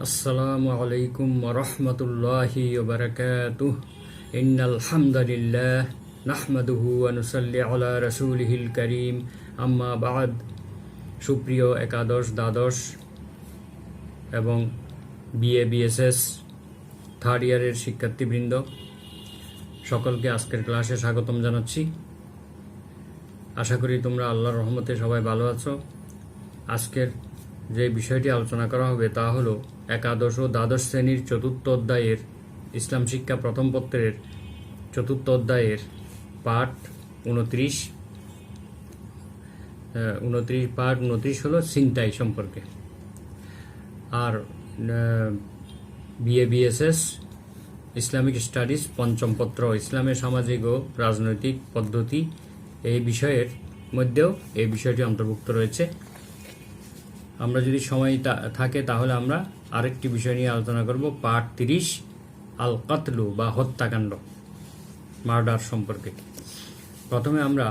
আসসালামু আলাইকুম ওয়া রাহমাতুল্লাহি ওয়া বারাকাতুহু ইন্নাল হামদালিল্লাহ নাহমাদুহু ওয়া নুসাল্লি আলা রাসূলিহিল কারীম আম্মা বা'দ। সুপ্রিয় একাদশ দ্বাদশ এবং বিএসএস থার্ড ইয়ারের শিক্ষার্থীবৃন্দ, সকলকে আজকের ক্লাসে স্বাগতম জানাচ্ছি। আশা করি তোমরা আল্লাহর রহমতে সবাই ভালো আছো। আজকের যে বিষয়টি আলোচনা করা হবে তা হলো একাদশ ও দ্বাদশ শ্রেণীর চতুর্থ অধ্যায়ের ইসলাম শিক্ষা প্রথম পত্রের চতুর্থ অধ্যায়ের পাঠ 29 হলো ছিনতাই সম্পর্কে। আর বিএসএস ইসলামিক স্টাডিজ পঞ্চম পত্র ইসলামের সামাজিক ও রাজনৈতিক পদ্ধতি এই বিষয়ের মধ্যেও এই বিষয়টি অন্তর্ভুক্ত রয়েছে। আমরা যদি সময় থাকে তাহলে আমরা আরেকটি বিষয় নিয়ে আলোচনা করব, পাঠ 30 আল কাতলু বা হত্যাকাণ্ড, মার্ডার সম্পর্কে। প্রথমে আমরা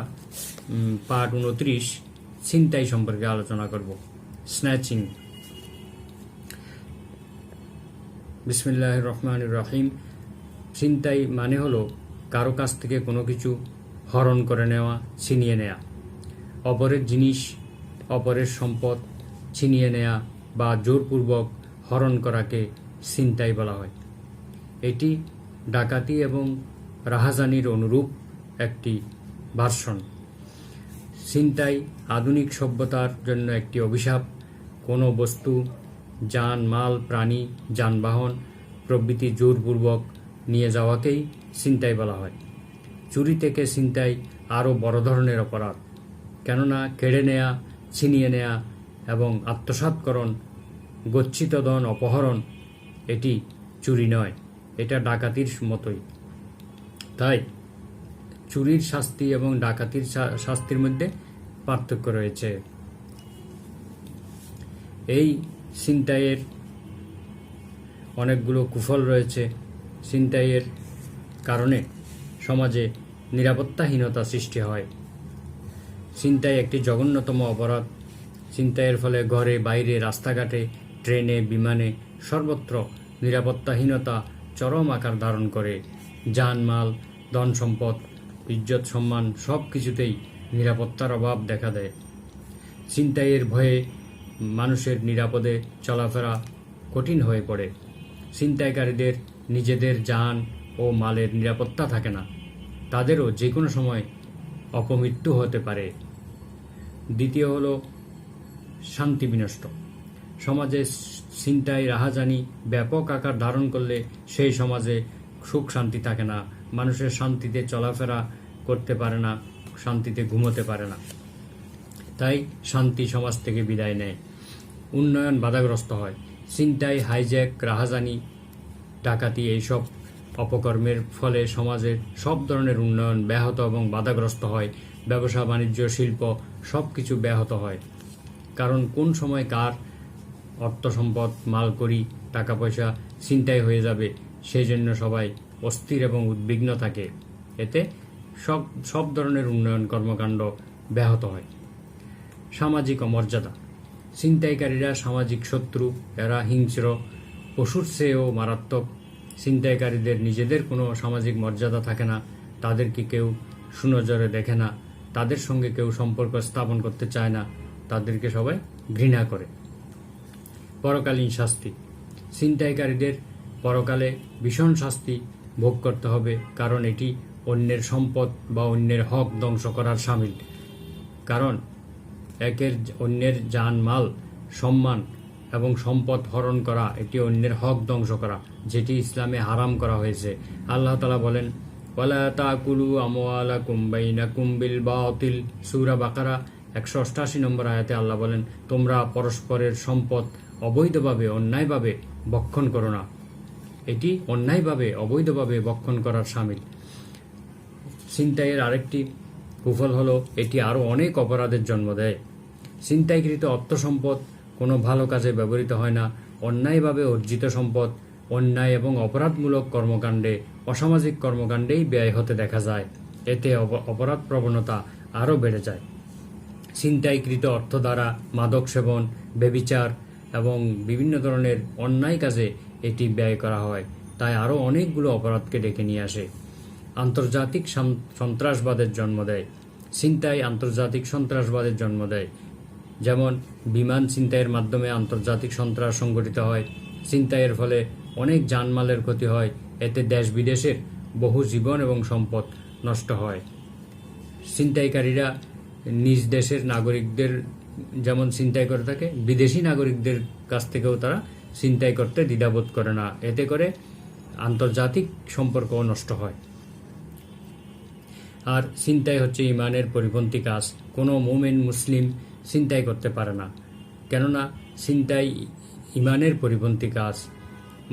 পাঠ 29 ছিনতাই সম্পর্কে আলোচনা করব, স্ন্যাচিং। বিসমিল্লাহির রহমানির রহিম। ছিনতাই মানে হলো কারো কাছ থেকে কোনো কিছু হরণ করে নেওয়া, ছিনিয়ে নেয়া, অপরের জিনিস, অপরের সম্পদ ছিনিয়ে নেয়া বা জোরপূর্বক হরণ করাকে ছিনতাই বলা হয়। এটি ডাকাতি এবং রাহাজানির অনুরূপ একটি ভার্সন। ছিনতাই আধুনিক সভ্যতার জন্য একটি অভিশাপ। কোনো বস্তু, যান মাল, প্রাণী, যানবাহন প্রভৃতি জোরপূর্বক নিয়ে যাওয়াকেই ছিনতাই বলা হয়। চুরি থেকে ছিনতাই আরও বড় ধরনের অপরাধ, কেননা কেড়ে নেয়া, ছিনিয়ে নেয়া এবং আত্মসাৎকরণ, গচ্ছিত ধন অপহরণ এটি চুরি নয়, এটা ডাকাতির মতোই। তাই চুরির শাস্তি এবং ডাকাতির শাস্তির মধ্যে পার্থক্য রয়েছে। এই ছিনতাইয়ের অনেকগুলো কুফল রয়েছে। ছিনতাইয়ের কারণে সমাজে নিরাপত্তাহীনতা সৃষ্টি হয়। ছিনতাই একটি জঘন্যতম অপরাধ। ছিনতাইয়ের ফলে ঘরে, বাইরে, রাস্তাঘাটে, ট্রেনে, বিমানে সর্বত্র নিরাপত্তাহীনতা চরম আকার ধারণ করে। যানমাল, ধন সম্পদ, ইজ্জত সম্মান সব কিছুতেই নিরাপত্তার অভাব দেখা দেয়। ছিনতাইয়ের ভয়ে মানুষের নিরাপদে চলাফেরা কঠিন হয়ে পড়ে। ছিনতাইকারীদের নিজেদের যান ও মালের নিরাপত্তা থাকে না, তাদেরও যে কোনো সময় অপমৃত্যু হতে পারে। দ্বিতীয় হলো শান্তি বিনষ্ট। সমাজে ছিনতাই, রাহাজানি ব্যাপক আকার ধারণ করলে সেই সমাজে সুখ শান্তি থাকে না। মানুষের শান্তিতে চলাফেরা করতে পারে না, শান্তিতে ঘুমোতে পারে না। তাই শান্তি সমাজ থেকে বিদায় নেয়, উন্নয়ন বাধাগ্রস্ত হয়। ছিনতাই, হাইজ্যাক, রাহাজানি, ডাকাতি এইসব অপকর্মের ফলে সমাজের সব ধরনের উন্নয়ন ব্যাহত এবং বাধাগ্রস্ত হয়। ব্যবসা বাণিজ্য, শিল্প সব কিছু ব্যাহত হয়। কারণ কোন সময় কার অর্থ সম্পদ, মালকড়ি, টাকা পয়সা ছিনতাই হয়ে যাবে সেই জন্য সবাই অস্থির এবং উদ্বিগ্ন থাকে। এতে সব ধরনের উন্নয়ন কর্মকাণ্ড ব্যাহত হয়। সামাজিক অমর্যাদা। ছিনতাইকারীরা সামাজিক শত্রু, এরা হিংস্র, পশুর চেয়েও মারাত্মক। ছিনতাইকারীদের নিজেদের কোনো সামাজিক মর্যাদা থাকে না, তাদেরকে কেউ সুনজরে দেখে না, তাদের সঙ্গে কেউ সম্পর্ক স্থাপন করতে চায় না, তাদেরকে সবাই ঘৃণা করে। পরকালীন শাস্তি। ছিনতাইকারীদের পরকালে ভীষণ শাস্তি ভোগ করতে হবে, কারণ এটি অন্যের সম্পদ বা অন্যের হক ধ্বংস করার শামিল। কারণ অন্যের জান মাল, সম্মান এবং সম্পদ হরণ করা এটি অন্যের হক ধ্বংস করা, যেটি ইসলামে হারাম করা হয়েছে। আল্লাহ তাআলা বলেন, ওয়ালা তাকুলু আমওয়ালাকুম বাইনাকুম বিল বাতিল। সূরা বাকারা 188 নম্বর আয়াতে আল্লাহ বলেন, তোমরা পরস্পরের সম্পদ অবৈধভাবে, অন্যায়ভাবে ভক্ষণ করো না। এটি অন্যায়ভাবে, অবৈধভাবে ভক্ষণ করার শামিল। ছিনতাইয়ের আরেকটি কুফল হলো এটি আরও অনেক অপরাধের জন্ম দেয়। ছিনতাইকৃত অর্থ সম্পদ কোনো ভালো কাজে ব্যবহৃত হয় না। অন্যায়ভাবে অর্জিত সম্পদ অন্যায় এবং অপরাধমূলক কর্মকাণ্ডে, অসামাজিক কর্মকাণ্ডেই ব্যয় হতে দেখা যায়। এতে অপরাধ প্রবণতা আরও বেড়ে যায়। ছিনতাইকৃত অর্থ দ্বারা মাদক সেবন, ব্যভিচার এবং বিভিন্ন ধরনের অন্যায় কাজে এটি ব্যয় করা হয়, তাই আরও অনেকগুলো অপরাধকে ডেকে নিয়ে আসে। আন্তর্জাতিক সন্ত্রাসবাদের জন্ম দেয়। ছিনতাই আন্তর্জাতিক সন্ত্রাসবাদের জন্ম দেয়। যেমন বিমান ছিনতাইয়ের মাধ্যমে আন্তর্জাতিক সন্ত্রাস সংগঠিত হয়। ছিনতাইয়ের ফলে অনেক জানমালের ক্ষতি হয়, এতে দেশ বিদেশের বহু জীবন এবং সম্পদ নষ্ট হয়। ছিনতাইকারীরা নিজ দেশের নাগরিকদের যেমন ছিনতাই করে থাকে, বিদেশি নাগরিকদের কাছ থেকেও তারা ছিনতাই করতে দ্বিধাবোধ করে না, এতে করে আন্তর্জাতিক সম্পর্কও নষ্ট হয়। আর ছিনতাই হচ্ছে ইমানের পরিপন্থী কাজ। কোনো মুমিন মুসলিম ছিনতাই করতে পারে না, কেননা ছিনতাই ইমানের পরিপন্থী কাজ।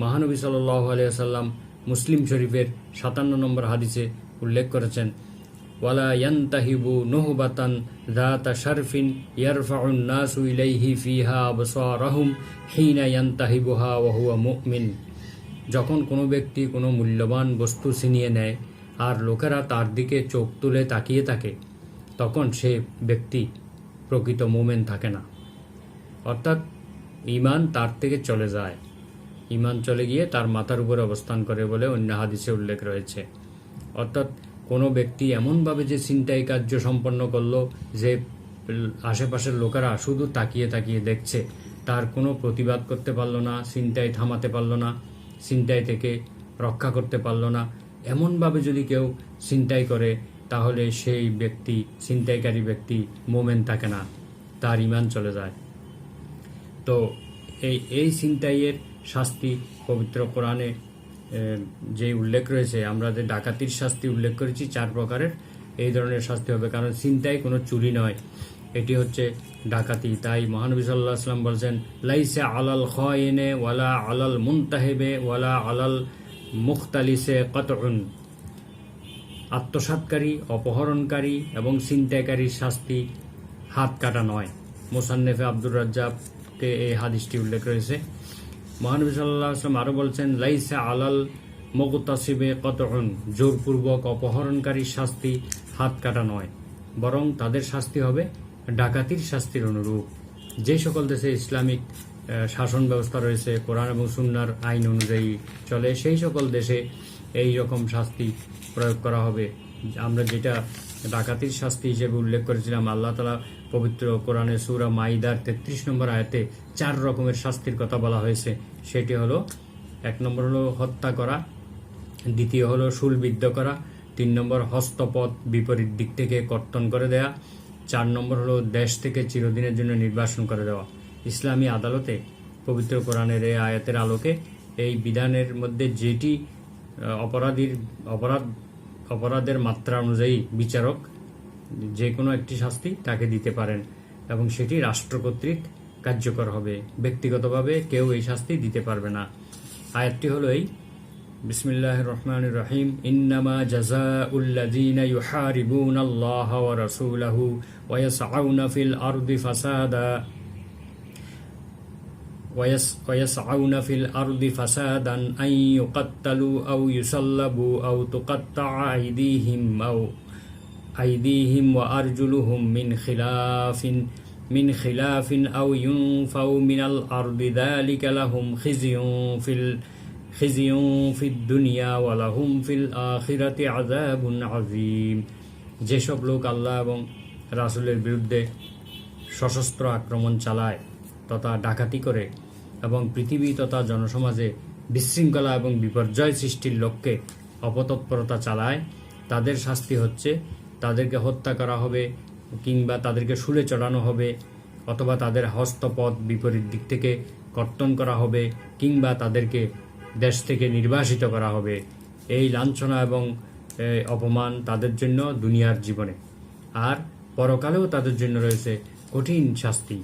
মহানবী সাল্লাল্লাহু আলাইহি ওয়াসাল্লাম মুসলিম শরীফের 57 নম্বর হাদিসে উল্লেখ করেছেন, ওয়ালা ইয়ান্তাহিবু নুহবাতান যাতা শারফিন ইয়ারফাউন নাসু ইলাইহি ফিহা আবসারাহুম হিনা ইয়ান্তাহিবুহা ওয়া হুয়া মুমিন। যখন কোনো ব্যক্তি কোনো মূল্যবান বস্তু ছিনিয়ে নেয় আর লোকেরা তার দিকে চোখ তুলে তাকিয়ে থাকে, তখন সে ব্যক্তি প্রকৃত মুমিন থাকে না, অর্থাৎ ঈমান তার থেকে চলে যায়। ঈমান চলে গিয়ে তার মাথার উপরে অবস্থান করে বলে অন্য হাদিসে উল্লেখ রয়েছে। অর্থাৎ কোনো ব্যক্তি এমনভাবে যে ছিনতাই কার্য সম্পন্ন করলো যে আশেপাশের লোকেরা শুধু তাকিয়ে তাকিয়ে দেখছে, তার কোনো প্রতিবাদ করতে পারল না, ছিনতাই থামাতে পারল না, ছিনতাই থেকে রক্ষা করতে পারল না, এমনভাবে যদি কেউ ছিনতাই করে, তাহলে সেই ব্যক্তি, ছিনতাইকারী ব্যক্তি মোমেন থাকে না, তার ঈমান চলে যায়। তো এই ছিনতাইয়ের শাস্তি পবিত্র কোরআনে যে উল্লেখ রয়েছে, আমরা যে ডাকাতির শাস্তি উল্লেখ করেছি 4 প্রকারের, এই ধরনের শাস্তি হবে, কারণ ছিনতাই কোনো চুরি নয়, এটি হচ্ছে ডাকাতি। তাই মহানবী সাল্লাল্লাহু আলাইহি ওয়াসাল্লাম বলেছেন, লাইসা আলাল খায়িনে ওয়ালা আলাল মুনতাহিবে ওয়ালা আলাল মুখতালিসে কতউন। আত্মসাৎকারী, অপহরণকারী এবং ছিনতাইকারীর শাস্তি হাত কাটা নয়। মুসান্নেফে আব্দুর রাজ্জাককে এই হাদিসটি উল্লেখ রয়েছে। মহানবী সাল্লাল্লাহু আলাইহি ওয়াসাল্লাম আরও বলছেন, লাইসা আলাল মুগতাসিবে কতউন। জোরপূর্বক অপহরণকারীর শাস্তি হাত কাটা নয়, বরং তাদের শাস্তি হবে ডাকাতির শাস্তির অনুরূপ। যে সকল দেশে ইসলামিক শাসন ব্যবস্থা রয়েছে, কোরআন এবং সুন্নাহর আইন অনুযায়ী চলে, সেই সকল দেশে এই রকম শাস্তি প্রয়োগ করা হবে। আমরা যেটা ডাকাতির শাস্তি হিসেবে উল্লেখ করেছিলাম, আল্লাহ তাআলা পবিত্র কোরআনে সূরা মাইদার 33 নম্বর আয়াতে 4 রকমের শাস্তির কথা বলা হয়েছে। সেটি হলো, 1 নম্বর হলো হত্যা করা, 2 হলো শূলবিদ্ধ করা, 3 নম্বর হস্তপদ বিপরীত দিক থেকে কর্তন করে দেয়া, 4 নম্বর হলো দেশ থেকে চিরদিনের জন্য নির্বাসন করে দেওয়া। ইসলামী আদালতে পবিত্র কোরআনের এই আয়াতের আলোকে এই বিধানের মধ্যে যেটি অপরাধের মাত্রা অনুযায়ী বিচারক যে কোনো একটি শাস্তি তাকে দিতে পারেন এবং সেটি রাষ্ট্র কর্তৃক কার্যকর হবে, ব্যক্তিগতভাবে কেউ এই শাস্তি দিতে পারবে না। আয়াতটি হলো এই, বিসমিল্লাহির রহমানির রহিম, ইন্নামা জাযাউল্লাযীনা ইউহারিবুনাল্লাহা ওয়া রাসূলাহু ওয়া ইয়াসআউনা ফিল আরদি ফাসাদা ويسعون في الأرض فسادا أن يقتلوا أو يصلبوا أو تقطع أيديهم وأرجلهم من خلاف أو ينفوا من الأرض ذلك لهم خزي في الدنيا ولهم في الآخرة عذاب عظيم। যেসব লোক আল্লাহ এবং রাসূলের বিরুদ্ধে সশস্ত্র আক্রমণ চালায় তথা ডাকাতি করে এবং পৃথিবী তথা জনসমাজে বিশৃঙ্খলা এবং বিপর্যয় সৃষ্টির লক্ষ্যে অপতৎপরতা চালায়, তাদের শাস্তি হচ্ছে তাদেরকে হত্যা করা হবে, কিংবা তাদেরকে শুলে চড়ানো হবে, অথবা তাদের হস্তপদ বিপরীত দিক থেকে কর্তন করা হবে, কিংবা তাদেরকে দেশ থেকে নির্বাসিত করা হবে। এই লাঞ্ছনা এবং অপমান তাদের জন্য দুনিয়ার জীবনে, আর পরকালেও তাদের জন্য রয়েছে কঠিন শাস্তি।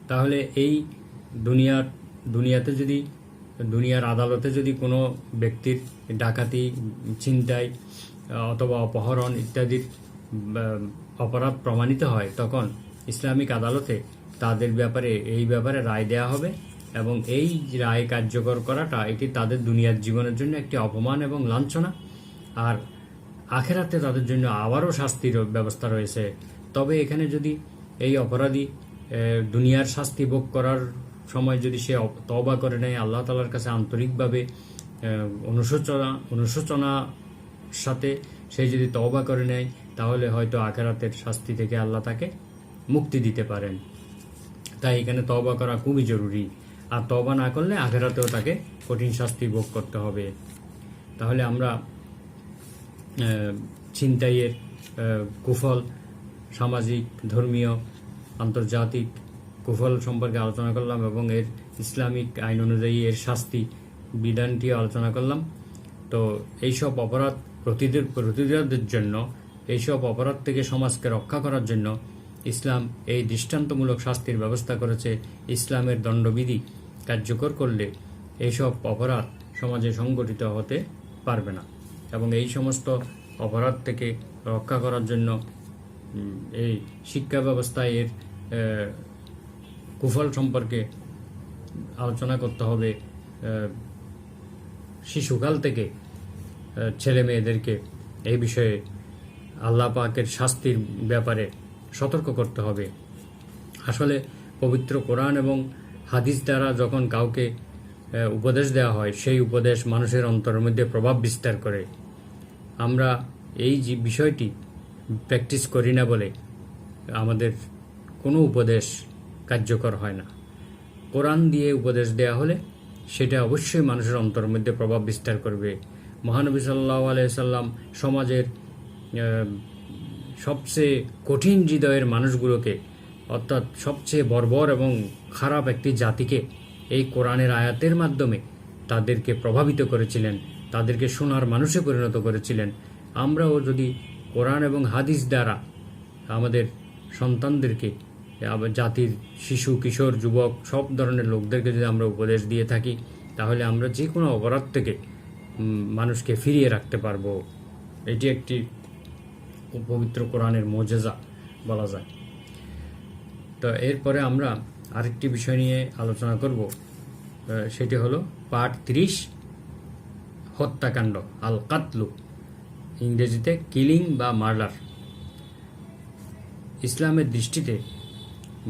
তাহলে এই দুনিয়ার আদালতে যদি কোনো ব্যক্তির ডাকাতি, ছিনতাই অথবা অপহরণ ইত্যাদির অপরাধ প্রমাণিত হয়, তখন ইসলামিক আদালতে তাদের এই ব্যাপারে রায় দেয়া হবে এবং এই রায় কার্যকর করাটা এটি তাদের দুনিয়ার জীবনের জন্য একটি অপমান এবং লাঞ্ছনা, আর আখেরাতে তাদের জন্য আবারও শাস্তির ব্যবস্থা রয়েছে। তবে এখানে যদি এই অপরাধী দুনিয়ার শাস্তি ভোগ করার সময় যদি সে তওবা করে নেয়, আল্লাহ তাআলার কাছে আন্তরিকভাবে অনুশোচনার সাথে সে যদি তওবা করে নেয়, তাহলে হয়তো আখিরাতের শাস্তি থেকে আল্লাহ তাকে মুক্তি দিতে পারেন। তাই এখানে তওবা করা খুবই জরুরি। আর তওবা না করলে আখিরাতেও তাকে কঠিন শাস্তি ভোগ করতে হবে। তাহলে আমরা ছিনতাইয়ের কুফল, সামাজিক, ধর্মীয়, আন্তর্জাতিক কুফল সম্পর্কে আলোচনা করলাম এবং এর ইসলামিক আইন অনুযায়ী এর শাস্তি বিধানটিও আলোচনা করলাম। তো এইসব অপরাধ প্রতিরোধের জন্য, এইসব অপরাধ থেকে সমাজকে রক্ষা করার জন্য ইসলাম এই দৃষ্টান্তমূলক শাস্তির ব্যবস্থা করেছে। ইসলামের দণ্ডবিধি কার্যকর করলে এইসব অপরাধ সমাজে সংগঠিত হতে পারবে না। এবং এই সমস্ত অপরাধ থেকে রক্ষা করার জন্য এই শিক্ষা ব্যবস্থায় এর কুফল সম্পর্কে আলোচনা করতে হবে। শিশুকাল থেকে ছেলে মেয়েদেরকে এই বিষয়ে আল্লাহ পাকের শাস্তির ব্যাপারে সতর্ক করতে হবে। আসলে পবিত্র কোরআন এবং হাদিস দ্বারা যখন কাউকে উপদেশ দেওয়া হয়, সেই উপদেশ মানুষের অন্তরের মধ্যে প্রভাব বিস্তার করে। আমরা এই যে বিষয়টি প্র্যাকটিস করি না বলে আমাদের কোনো উপদেশ কার্যকর হয় না। কোরআন দিয়ে উপদেশ দেওয়া হলে সেটা অবশ্যই মানুষের অন্তরের মধ্যে প্রভাব বিস্তার করবে। মহানবী সাল্লাল্লাহু আলাইহি সাল্লাম সমাজের সবচেয়ে কঠিন হৃদয়ের মানুষগুলোকে, অর্থাৎ সবচেয়ে বর্বর এবং খারাপ একটি জাতিকে এই কোরআনের আয়াতের মাধ্যমে তাদেরকে প্রভাবিত করেছিলেন, তাদেরকে সোনার মানুষে পরিণত করেছিলেন। আমরাও যদি কোরআন এবং হাদিস দ্বারা আমাদের সন্তানদেরকে, জাতির শিশু, কিশোর, যুবক সব ধরনের লোকদেরকে যদি আমরা উপদেশ দিয়ে থাকি, তাহলে আমরা যে কোনো অপরাধ থেকে মানুষকে ফিরিয়ে রাখতে পারবো। এটি একটি পবিত্র কোরআনের মুজিজা বলা যায়। তো এরপরে আমরা আরেকটি বিষয় নিয়ে আলোচনা করব, সেটি হলো পার্ট 30, হত্যাকাণ্ড, আল কাতলু, ইংরেজিতে কিলিং বা মার্ডার। ইসলামের দৃষ্টিতে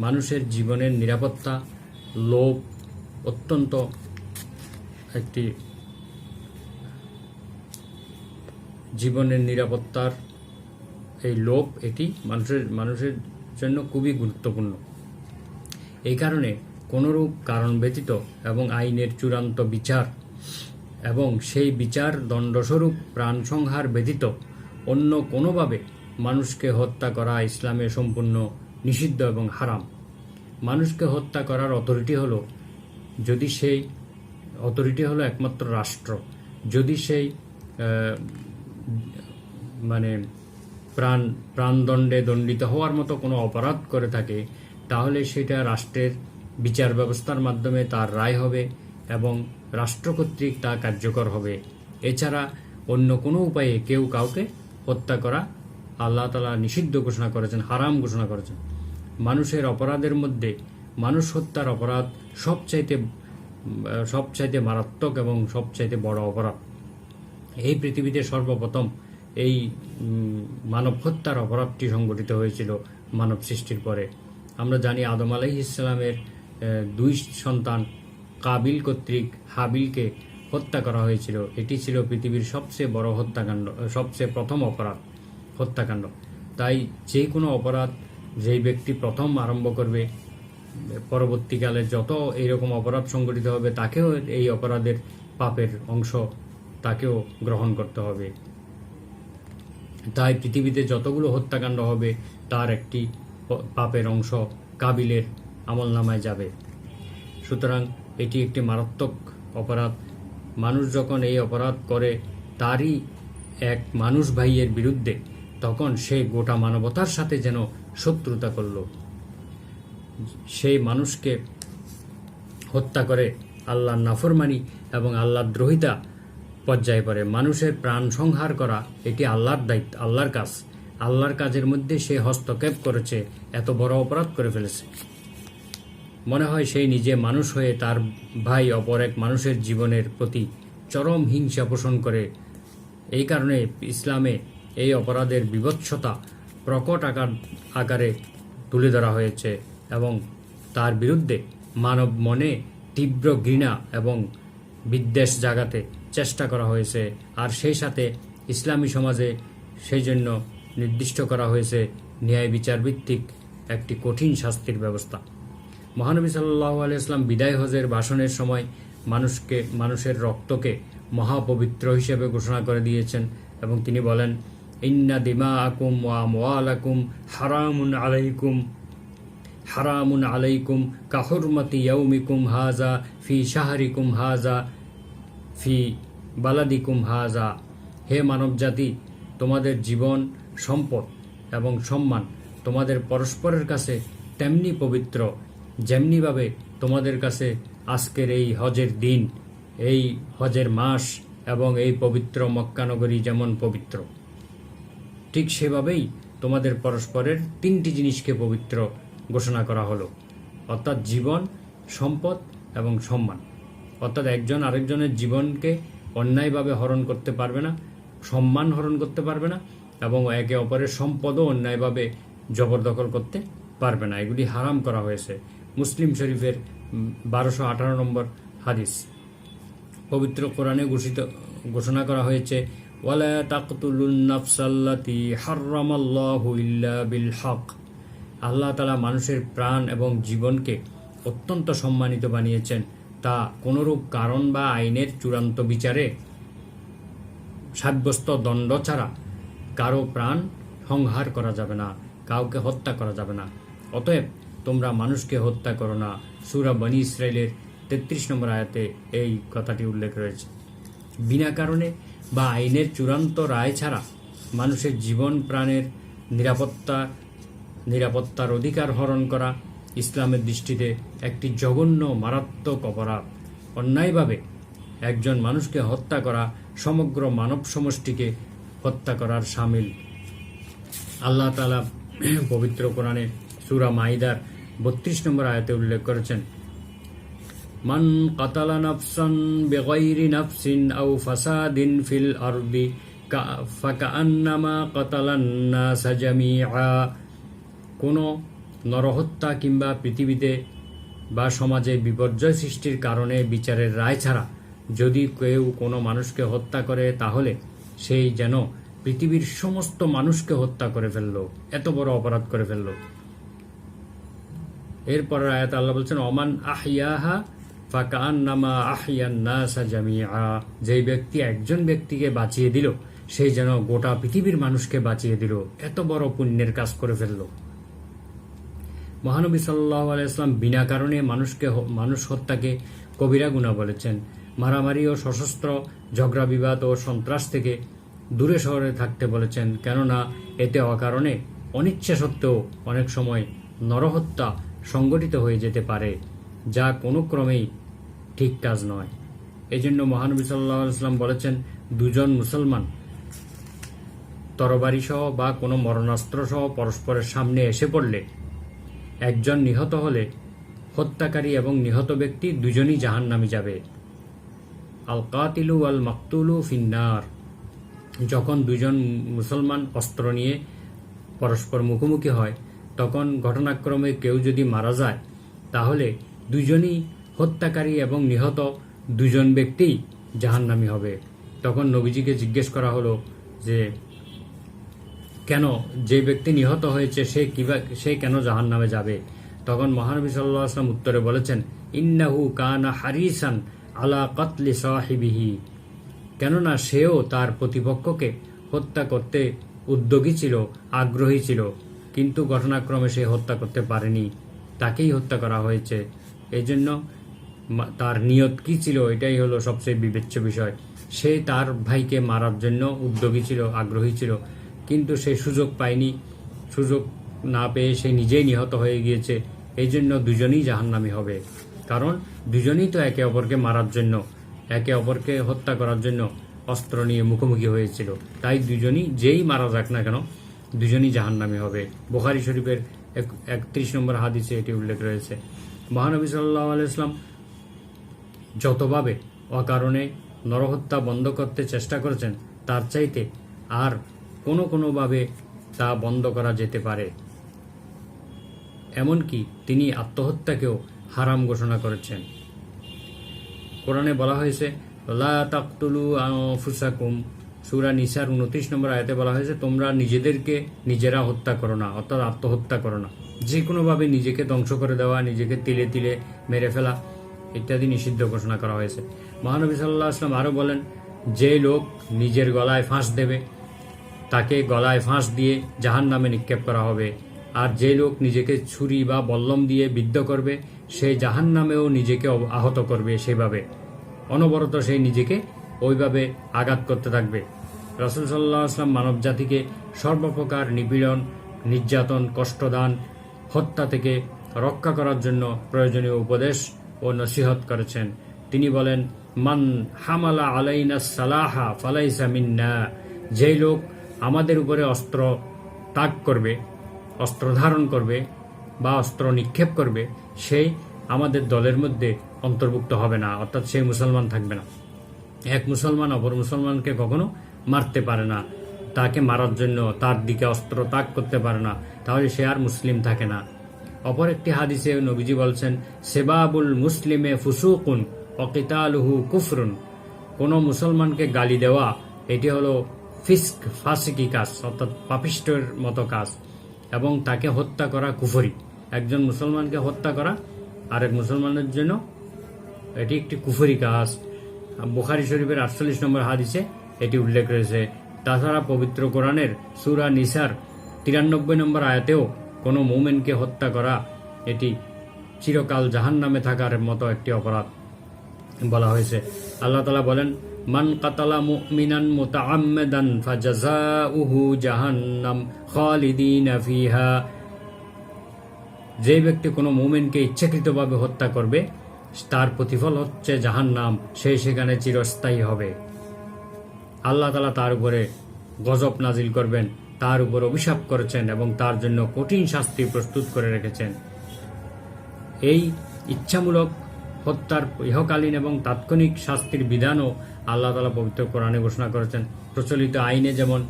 মানুষের জীবনের নিরাপত্তা লোভ অত্যন্ত একটি, জীবনের নিরাপত্তার এই লোভ, এটি মানুষের জন্য খুবই গুরুত্বপূর্ণ। এই কারণে কোনরূপ কারণ ব্যতীত এবং আইনের চূড়ান্ত বিচার এবং সেই বিচার দণ্ডস্বরূপ প্রাণ সংহার ব্যতীত অন্য কোনোভাবে মানুষকে হত্যা করা ইসলামে সম্পূর্ণ নিষিদ্ধ এবং হারাম। মানুষকে হত্যা করার অথরিটি হলো একমাত্র রাষ্ট্র। যদি সেই প্রাণদণ্ডে দণ্ডিত হওয়ার মতো কোনো অপরাধ করে থাকে, তাহলে সেটা রাষ্ট্রের বিচার ব্যবস্থার মাধ্যমে তার রায় হবে এবং রাষ্ট্র কর্তৃক তা কার্যকর হবে। এছাড়া অন্য কোনো উপায়ে কেউ কাউকে হত্যা করা আল্লাহ তাআলা নিষিদ্ধ ঘোষণা করেছেন, হারাম ঘোষণা করেছেন। মানুষের অপরাধের মধ্যে মানুষ হত্যার অপরাধ সবচাইতে মারাত্মক এবং সবচাইতে বড় অপরাধ। এই পৃথিবীতে সর্বপ্রথম এই মানব হত্যার অপরাধটি সংঘটিত হয়েছিল মানব সৃষ্টির পরে। আমরা জানি আদম আলাইহিস সালামের 2 সন্তান কাবিল কর্তৃক হাবিলকে হত্যা করা হয়েছিল। এটি ছিল পৃথিবীর সবচেয়ে বড় হত্যাকাণ্ড, সবচেয়ে প্রথম হত্যাকাণ্ড। তাই যে কোনো অপরাধ যেই ব্যক্তি প্রথম আরম্ভ করবে, পরবর্তীকালে যত এইরকম অপরাধ সংঘটিত হবে তাকেও এই অপরাধের পাপের অংশ তাকেও গ্রহণ করতে হবে। তাই পৃথিবীতে যতগুলো হত্যাকাণ্ড হবে তার একটি পাপের অংশ কাবিলের আমলনামায় যাবে। সুতরাং এটি একটি মারাত্মক অপরাধ। মানুষ যখন এই অপরাধ করে তারই এক মানুষ ভাইয়ের বিরুদ্ধে, তখন সে গোটা মানবতার সাথে যেন শত্রুতা করল। সেই মানুষকে হত্যা করে আল্লাহর নাফরমানি এবং আল্লাহর দ্রোহিতা পর্যায়ে পড়ে। মানুষের প্রাণ সংহার করা এটি আল্লাহর দায়িত্ব, আল্লাহর কাজ। আল্লাহর কাজের মধ্যে সে হস্তক্ষেপ করেছে, এত বড় অপরাধ করে ফেলেছে। মনে হয় সেই নিজে মানুষ হয়ে তার ভাই অপর এক মানুষের জীবনের প্রতি চরম হিংসা পোষণ করে। এই কারণে ইসলামে এই অপরাধের বিভৎসতা প্রকট আকারে তুলে ধরা হয়েছে এবং তার বিরুদ্ধে মানব মনে তীব্র ঘৃণা এবং বিদ্বেষ জাগাতে চেষ্টা করা হয়েছে। আর সেই সাথে ইসলামী সমাজে সেই জন্য নির্দিষ্ট করা হয়েছে ন্যায় বিচার ভিত্তিক একটি কঠিন শাস্তির ব্যবস্থা। মহানবী সাল্লাল্লাহু আলাইহি ওয়াসাল্লাম বিদায় হজের ভাষণের সময় মানুষের রক্তকে মহাপবিত্র হিসেবে ঘোষণা করে দিয়েছেন এবং তিনি বলেন, ইন্না দিমাআকুম ওয়া আমওয়ালাকুম হারামুন আলাইকুম কাহুরমাতি ইয়াউমিকুম হাযা ফি শাহরিকুম হাযা ফি বালাদিকুম হাযা। হে মানবজাতি, তোমাদের জীবন, সম্পদ এবং সম্মান তোমাদের পরস্পরের কাছে তেমনি পবিত্র যেমনিভাবে তোমাদের কাছে আজকের এই হজের দিন, এই হজের মাস এবং এই পবিত্র মক্কানগরী যেমন পবিত্র, ঠিক সেভাবেই তোমাদের পরস্পরের তিনটি জিনিসকে পবিত্র ঘোষণা করা হলো, অর্থাৎ জীবন, সম্পদ এবং সম্মান। অর্থাৎ একজন আরেকজনের জীবনকে অন্যায়ভাবে হরণ করতে পারবে না, সম্মান হরণ করতে পারবে না এবং একে অপরের সম্পদও অন্যায়ভাবে জবরদখল করতে পারবে না। এগুলি হারাম করা হয়েছে। মুসলিম শরীফের 1218 নম্বর হাদিস। পবিত্র কোরআনে ঘোষণা করা হয়েছে, ওয়ালা তাকতুলুন নাফসাল্লাতী হাররামাল্লাহু ইল্লা বিল হক। আল্লাহ তাআলা মানুষের প্রাণ এবং জীবনকে অত্যন্ত সম্মানিত বানিয়েছেন, তা কোনরূপ কারণ বা আইনের চূড়ান্ত বিচারে সাব্যস্ত দণ্ড ছাড়া কারো প্রাণ সংহার করা যাবে না, কাউকে হত্যা করা যাবে না। অতএব তোমরা মানুষকে হত্যা করো না। সূরা বনী ইসরাইলের 33 নম্বর আয়াতে এই কথাটি উল্লেখ রয়েছে। বিনা কারণে বা আইনের চূড়ান্ত রায় ছাড়া মানুষের জীবন প্রাণের নিরাপত্তার অধিকার হরণ করা ইসলামের দৃষ্টিতে একটি জঘন্য মারাত্মক অপরাধ। অন্যায়ভাবে একজন মানুষকে হত্যা করা সমগ্র মানব সমষ্টিকে হত্যা করার শামিল। আল্লাহ তাআলা পবিত্র কোরআনে সূরা মাইদার 32 নম্বর আয়াতে উল্লেখ করেছেন, মান কাতালা নাফসান বিগাইরি নাফসিন আও ফাসাদিন ফিল আরদি ফাকান্নামা কাতালান নাসা জামিআ। কোনো নরহত্যা কিংবা পৃথিবীতে বা সমাজে বিপর্যয় সৃষ্টির কারণে বিচারের রায় ছাড়া যদি কেউ কোনো মানুষকে হত্যা করে, তাহলে সেই যেন পৃথিবীর সমস্ত মানুষকে হত্যা করে ফেলল, এত বড় অপরাধ করে ফেলল। এরপর আয়াত আল্লাহ বলছেন, ওমান আহিয়াহা ফাকান্নামা আহিয়ান নাসা জামিআ। যেই ব্যক্তি একজন ব্যক্তিকে বাঁচিয়ে দিল, সেই যেন গোটা পৃথিবীর মানুষকে বাঁচিয়ে দিল, এত বড় পুণ্যের কাজ করে ফেলল। মহানবী সাল্লাল্লাহু আলাইহি ওয়াসাল্লাম বিনা কারণে মানুষ হত্যাকে কবিরা গুনাহ বলেছেন। মারামারি ও সশস্ত্র ঝগড়া বিবাদ ও সন্ত্রাস থেকে দূরে শহরে থাকতে বলেছেন, কেননা এতে অকারণে অনিচ্ছা সত্ত্বেও অনেক সময় নরহত্যা সংগঠিত হয়ে যেতে পারে, যা কোনো ক্রমেই ঠিক কাজ নয়। এই জন্য মহানবী সাল্লাল্লাহু আলাইহি ওয়াসাল্লাম বলেছেন, দুজন মুসলমান তরবারি সহ বা কোনো মরণাস্ত্র সহ পরস্পরের সামনে এসে পড়লে একজন নিহত হলে হত্যাকারী এবং নিহত ব্যক্তি দুজনই জাহান্নামে যাবে। আল কাতিলু আল মাকতুলু ফিন্নার। যখন দুজন মুসলমান অস্ত্র নিয়ে পরস্পর মুখোমুখি হয়, তখন ঘটনাক্রমে কেউ যদি মারা যায়, তাহলে দুজনই হত্যাকারী এবং নিহত দুজন ব্যক্তিই জাহান্নামী হবে। তখন নবীজিকে জিজ্ঞেস করা হলো যে কেন, যে ব্যক্তি নিহত হয়েছে সে কেন জাহান্নামে যাবে? তখন মহানবী সাল্লাল্লাহু আলাইহি ওয়াসাল্লাম উত্তরে বলেছেন, ইন্নাহু কানা হারিসান আলা কাতলি সাহিবিহি। কেননা সেও তার প্রতিপক্ষকে হত্যা করতে উদ্যোগী ছিল, আগ্রহী ছিল, কিন্তু ঘটনাক্রমে সে হত্যা করতে পারেনি, তাকেই হত্যা করা হয়েছে। এই জন্য তার নিয়ত কি ছিল, এটাই হলো সবচেয়ে বিবেচ্য বিষয়। সে তার ভাইকে মারার জন্য উদ্যোগী ছিল, আগ্রহী ছিল, কিন্তু সে সুযোগ পায়নি। সুযোগ না পেয়ে সে নিজেই নিহত হয়ে গিয়েছে। এই জন্য দুজনেই জাহান্নামী হবে, কারণ দুজনেই তো একে অপরকে মারার জন্য, একে অপরকে হত্যা করার জন্য অস্ত্র নিয়ে মুখোমুখি হয়েছিল। তাই দুজনই, যেই মারা যাক না কেন, দুজনই জাহান্নামী হবে। বুখারী শরীফের 31 নম্বর হাদিসে এটি উল্লেখ রয়েছে। মহানবী সাল্লাল্লাহু আলাইহি ওয়াসাল্লাম যতভাবে অকারণে নরহত্যা বন্ধ করতে চেষ্টা করেছেন, তার চাইতে আর কোনোভাবে তা বন্ধ করা যেতে পারে। এমনকি তিনি আত্মহত্যাকেও হারাম ঘোষণা করেছেন। কোরআনে বলা হয়েছে লা তাকতুলু আনফুসাকুম, সূরা নিসার 29 নম্বর আয়াতে বলা হয়েছে তোমরা নিজেদেরকে নিজেরা হত্যা করো না, অর্থাৎ আত্মহত্যা করো না। যে কোনোভাবে নিজেকে ধ্বংস করে দেওয়া, নিজেকে তিলে তিলে মেরে ফেলা ইত্যাদি নিষিদ্ধ ঘোষণা করা হয়েছে। মহানবী সাল্লাল্লাহু আলাইহি ওয়াসাল্লাম আরও বলেন, যে লোক নিজের গলায় ফাঁস দেবে তাকে গলায় ফাঁস দিয়ে জাহান্নামে নিক্ষেপ করা হবে, আর যে লোক নিজেকে ছুরি বা বল্লম দিয়ে বিদ্ধ করবে সে জাহান্নামেও নিজেকে আহত করবে। সেভাবে অনবরত সেই নিজেকে ওইভাবে আঘাত করতে থাকবে। রাসূল সাল্লাল্লাহু আলাইহি ওয়াসাল্লাম মানব জাতিকে সর্বপ্রকার নিপীড়ন, নির্যাতন, কষ্টদান, হত্যা থেকে রক্ষা করার জন্য প্রয়োজনীয় উপদেশ ও নসিহত করেছেন। তিনি বলেন, মান হামালা আলাইনা সালাহা ফালাইসা মিন্না, যেই লোক আমাদের উপরে অস্ত্র তাক করবে, অস্ত্র ধারণ করবে বা অস্ত্র নিক্ষেপ করবে, সেই আমাদের দলের মধ্যে অন্তর্ভুক্ত হবে না, অর্থাৎ সেই মুসলমান থাকবে না। এক মুসলমান অপর মুসলমানকে কখনো মারতে পারে না, তাকে মারার জন্য তার দিকে অস্ত্র তাক করতে পারে না, তাহলে সে আর মুসলিম থাকে না। অপর একটি হাদিসে নবীজি বলছেন, সেবাবুল মুসলিমে ফুসুকুন ওয়া কিতালুহু কুফরুন, কোনো মুসলমানকে গালি দেওয়া এটি হলো ফিস্ক, ফাসিকি কাজ, অর্থাৎ পাপিষ্টের মতো কাজ, এবং তাকে হত্যা করা কুফরি। একজন মুসলমানকে হত্যা করা আরেক মুসলমানের জন্য এটি একটি কুফরি কাজ। বুখারী শরীফের 48 নম্বর হাদিসে এটি উল্লেখ রয়েছে। তাছাড়া পবিত্র কোরআনের সূরা নিসার 93 নম্বর আয়াতেও কোনো মুমিনকে হত্যা করা এটি চিরকাল জাহান্নামে থাকার মতো একটি অপরাধ বলা হয়েছে। আল্লাহ তাআলা বলেন, মান কাতালা মুমিনান মুতাআম্মিদান ফাজাযাউহু জাহান্নাম খালিদিনা ফিহা, যে ব্যক্তি কোনো মুমিনকে ইচ্ছাকৃতভাবে হত্যা করবে তার প্রতিফল হচ্ছে জাহান্নাম, সে সেখানে চিরস্থায়ী হবে। আল্লাহ তাআলা তার উপরে গজব নাজিল করবেন, তার উপর অভিশাপ করেছেন এবং তার জন্য কঠিন শাস্তি প্রস্তুত করে রেখেছেন। এই ইচ্ছামূলক হত্যার ইহকালীন এবং তাৎক্ষণিক শাস্তির বিধানও আল্লাহ তাআলা পবিত্র কোরআনে ঘোষণা করেছেন। প্রচলিত আইনে যেমন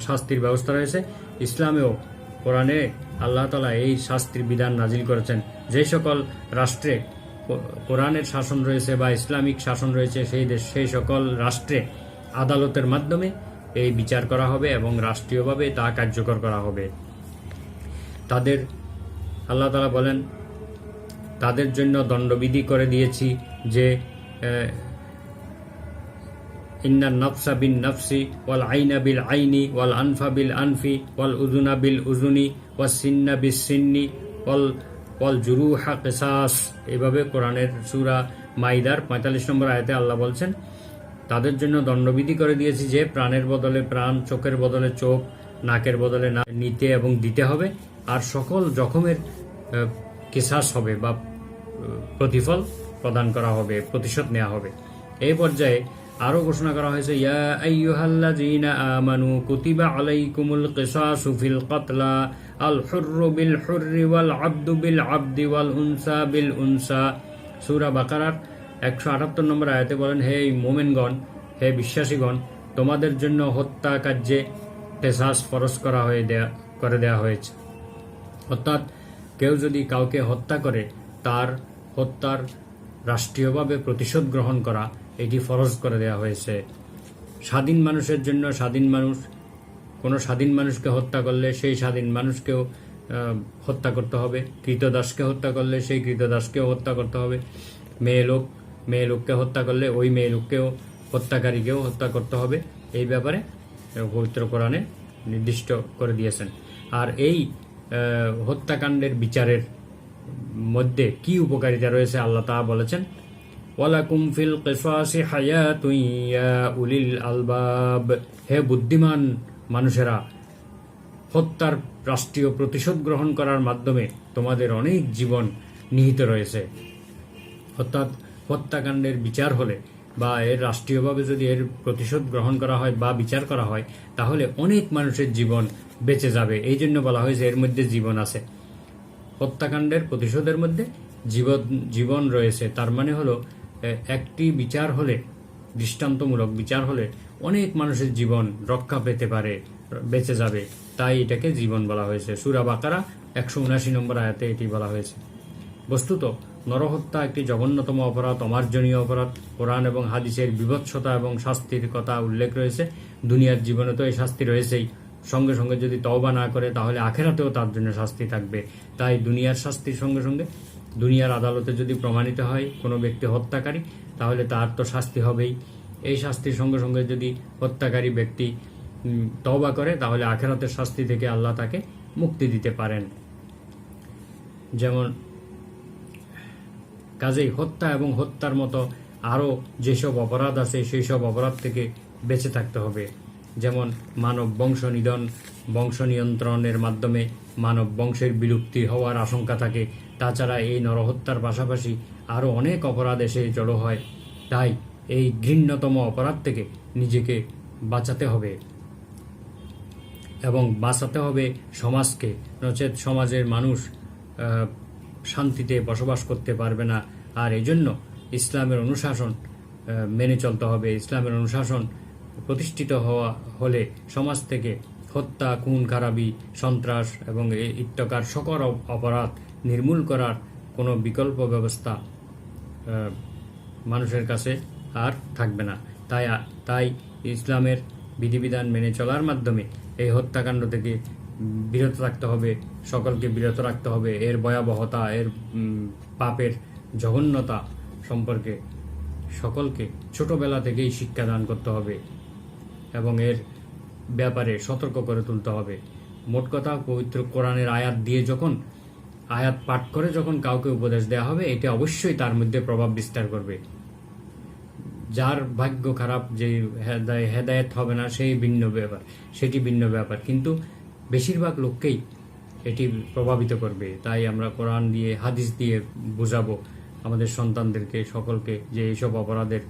শাস্তির ব্যবস্থা রয়েছে, ইসলামেও কোরআনে আল্লাহ তাআলা এই শাস্তির বিধান নাজিল করেছেন। যে সকল রাষ্ট্রে কোরআনের শাসন রয়েছে বা ইসলামিক শাসন রয়েছে সেই সকল রাষ্ট্রে আদালতের মাধ্যমে এই বিচার করা হবে এবং রাষ্ট্রীয়ভাবে তা কার্যকর করা হবে। তাদের আল্লাহ তাআলা বলেন, তাদের জন্য দণ্ডবিধি করে দিয়েছি যে ইন্নান নাফসা বিন নাফসি ওয়াল আইনা বিল আইনি ওয়াল আনফা বিল আনফি ওয়াল উযুনা বিল উযুনি ওয়াস সিন্না বিস সিন্নি ওয়াল জুরুহা কিসাস। এইভাবে কোরআনের সূরা মাইদার 45 নম্বর আয়াতে আল্লাহ বলছেন, তাদের জন্য দণ্ডবিধি করে দিয়েছি যে প্রাণের বদলে প্রাণ, চোখের বদলে চোখ, নাকের বদলে নাক নিতে এবং দিতে হবে, আর সকল জখমের কিসাস হবে বা প্রতিফল প্রদান করা হবে, প্রতিশোধ নেওয়া হবে। এই পর্যায়ে আরও ঘোষণা করা হয়েছে, ইয়া আইয়ুহাল্লাযীনা আমানু কুতিবা আলাইকুমুল কিসাসু ফিল কাতলা আল হুররু বিল হুররি ওয়াল আবদু বিল আবদি ওয়াল উনসা বিল উনসা। সূরা বাকারার 178 নম্বর আয়াতে বলেন, হে মুমিনগণ, হে বিশ্বাসীগণ, তোমাদের জন্য হত্যা কার্যে কিসাস ফরজ করে দেয়া হয়েছে। অর্থাৎ কেউ যদি কাউকে হত্যা করে তার হত্যার রাষ্ট্রীয়ভাবে প্রতিশোধ গ্রহণ করা এটি ফরজ করে দেওয়া হয়েছে। স্বাধীন মানুষের জন্য কোনো স্বাধীন মানুষকে হত্যা করলে সেই স্বাধীন মানুষকেও হত্যা করতে হবে। কৃতদাসকে হত্যা করলে সেই কৃতদাসকেও হত্যা করতে হবে। মেয়ে লোককে হত্যা করলে ওই মেয়ে লোককেও, হত্যাকারীকেও হত্যা করতে হবে। এই ব্যাপারে পবিত্র কোরআনে নির্দিষ্ট করে দিয়েছেন। আর এই হত্যাকাণ্ডের বিচারের মধ্যে কি উপকারিতা রয়েছে আল্লাহ তাআলা বলেছেন, ওয়ালাকুম ফিল কিসাসি হায়াতুন ইয়া উলিল আলবাব, হে বুদ্ধিমান মানুষেরা, হত্যার রাষ্ট্রীয় প্রতিশোধ গ্রহণ করার মাধ্যমে তোমাদের অনেক জীবন নিহিত রয়েছে। অর্থাৎ হত্যাকাণ্ডের বিচার হলে বা এর রাষ্ট্রীয়ভাবে যদি এর প্রতিশোধ গ্রহণ করা হয় বা বিচার করা হয় তাহলে অনেক মানুষের জীবন বেঁচে যাবে। এই জন্য বলা হয়েছে এর মধ্যে জীবন আছে। হত্যাকাণ্ডের প্রতিশোধের মধ্যে জীবন রয়েছে। তার মানে হলো একটি বিচার হলে, দৃষ্টান্তমূলক বিচার হলে অনেক মানুষের জীবন রক্ষা পেতে পারে, বেঁচে যাবে, তাই এটাকে জীবন বলা হয়েছে। সূরা বাকারা 179 নম্বর আয়াতে এটি বলা হয়েছে। বস্তুত নরহত্যা একটি জঘন্যতম অপরাধ, অমার্জনীয় অপরাধ। কোরআন এবং হাদিসের বিভৎসতা এবং শাস্তির কথা উল্লেখ রয়েছে। দুনিয়ার জীবনে তো এই শাস্তি রয়েছেই, সঙ্গে সঙ্গে যদি তওবা না করে তাহলে আখেরাতেও তার জন্য শাস্তি থাকবে। তাই দুনিয়ার শাস্তির সঙ্গে সঙ্গে দুনিয়ার আদালতে যদি প্রমাণিত হয় কোনো ব্যক্তি হত্যাকারী, তাহলে তার তো শাস্তি হবেই। এই শাস্তির সঙ্গে সঙ্গে যদি হত্যাকারী ব্যক্তি তওবা করে, তাহলে আখেরাতের শাস্তি থেকে আল্লাহ তাকে মুক্তি দিতে পারেন। যেমন কাজেই হত্যা এবং হত্যার মতো আরও যেসব অপরাধ আছে সেই সব অপরাধ থেকে বেঁচে থাকতে হবে। যেমন মানব বংশ নিয়ন্ত্রণের মাধ্যমে মানব বংশের বিলুপ্তি হওয়ার আশঙ্কা থাকে। তাছাড়া এই নরহত্যার পাশাপাশি আরও অনেক অপরাধ এসে জড়ো হয়। তাই এই ঘৃণ্যতম অপরাধ থেকে নিজেকে বাঁচাতে হবে এবং বাঁচাতে হবে সমাজকে, নচেত সমাজের মানুষ শান্তিতে বসবাস করতে পারবে না। আর এই জন্য ইসলামের অনুশাসন মেনে চলতে হবে। ইসলামের অনুশাসন প্রতিষ্ঠিত হলে সমাজ থেকে হত্যা, খুন খারাপি, সন্ত্রাস এবং ইত্যাকার সকল অপরাধ নির্মূল করার কোনো বিকল্প ব্যবস্থা মানুষের কাছে আর থাকবে না। তাই ইসলামের বিধিবিধান মেনে চলার মাধ্যমে এই হত্যাকাণ্ড থেকে বিরত থাকতে হবে, সকলকে বিরত রাখতে হবে। এর ভয়াবহতা, এর পাপের জঘন্যতা সম্পর্কে সকলকে ছোটবেলা থেকেই শিক্ষাদান করতে হবে এবং এর ব্যাপারে সতর্ক করে তুলতে হবে। মোট কথা, পবিত্র কোরআনের আয়াত পাঠ করে যখন কাউকে উপদেশ দেওয়া হবে, এটা অবশ্যই তার মধ্যে প্রভাব বিস্তার করবে। যার ভাগ্য খারাপ, যে হেদায়েত হবে না, সেটি ভিন্ন ব্যাপার, কিন্তু বেশিরভাগ লোককেই এটি প্রভাবিত করবে। তাই আমরা কোরআন দিয়ে, হাদিস দিয়ে বোঝাবো আমাদের সন্তানদেরকে, সকলকে, যে এইসব অপরাধের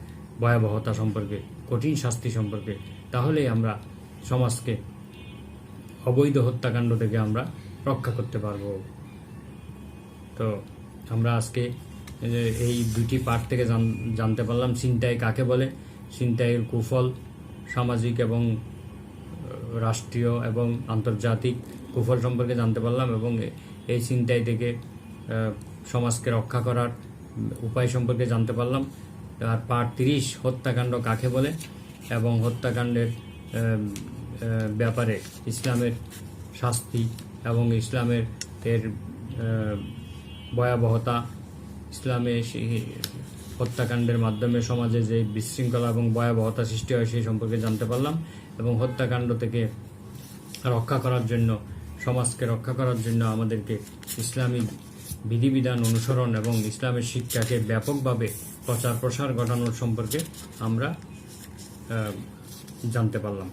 ভয়াবহতা সম্পর্কে, কঠিন শাস্তি সম্পর্কে। তাহলেই আমরা সমাজকে অবৈধ হত্যাকাণ্ড থেকে আমরা রক্ষা করতে পারবো। তো আমরা আজকে এই দুটি পাঠ থেকে জানতে পারলাম ছিনতাই কাকে বলে, ছিনতাইয়ের কুফল, সামাজিক এবং রাষ্ট্রীয় এবং আন্তর্জাতিক কুফল সম্পর্কে জানতে পারলাম এবং এই ছিনতাই থেকে সমাজকে রক্ষা করার উপায় সম্পর্কে জানতে পারলাম। আর পাঠ 30 হত্যাকাণ্ড কাকে বলে এবং হত্যাকাণ্ডের ব্যাপারে ইসলামের শাস্তি এবং ইসলামের এর ভয়াবহতা, ইসলামে হত্যাকাণ্ডের মাধ্যমে সমাজে যে বিশৃঙ্খলা এবং ভয়াবহতা সৃষ্টি হয় সেই সম্পর্কে জানতে পারলাম এবং হত্যাকাণ্ড থেকে রক্ষা করার জন্য, সমাজকে রক্ষা করার জন্য আমাদেরকে ইসলামিক বিধিবিধান অনুসরণ এবং ইসলামের শিক্ষাকে ব্যাপকভাবে প্রচার প্রসার ঘটানোর সম্পর্কে আমরা জানতে পারলাম।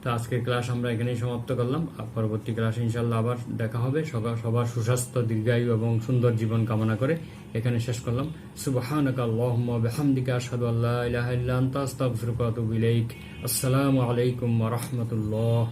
তো আজকের ক্লাস আমরা এখানেই সমাপ্ত করলাম। পরবর্তী ক্লাসে ইনশাল্লাহ আবার দেখা হবে। সবার সুস্বাস্থ্য, দীর্ঘায়ু এবং সুন্দর জীবন কামনা করে এখানে শেষ করলাম। সুবহানাকা আল্লাহুম্মা ওয়া বিহামদিকা আশহাদু আল্লা ইলাহা ইল্লা আনতা আস্তাগফিরুকা ওয়া আতুবু ইলাইক। আসসালামু আলাইকুম ওয়া রাহমাতুল্লাহ।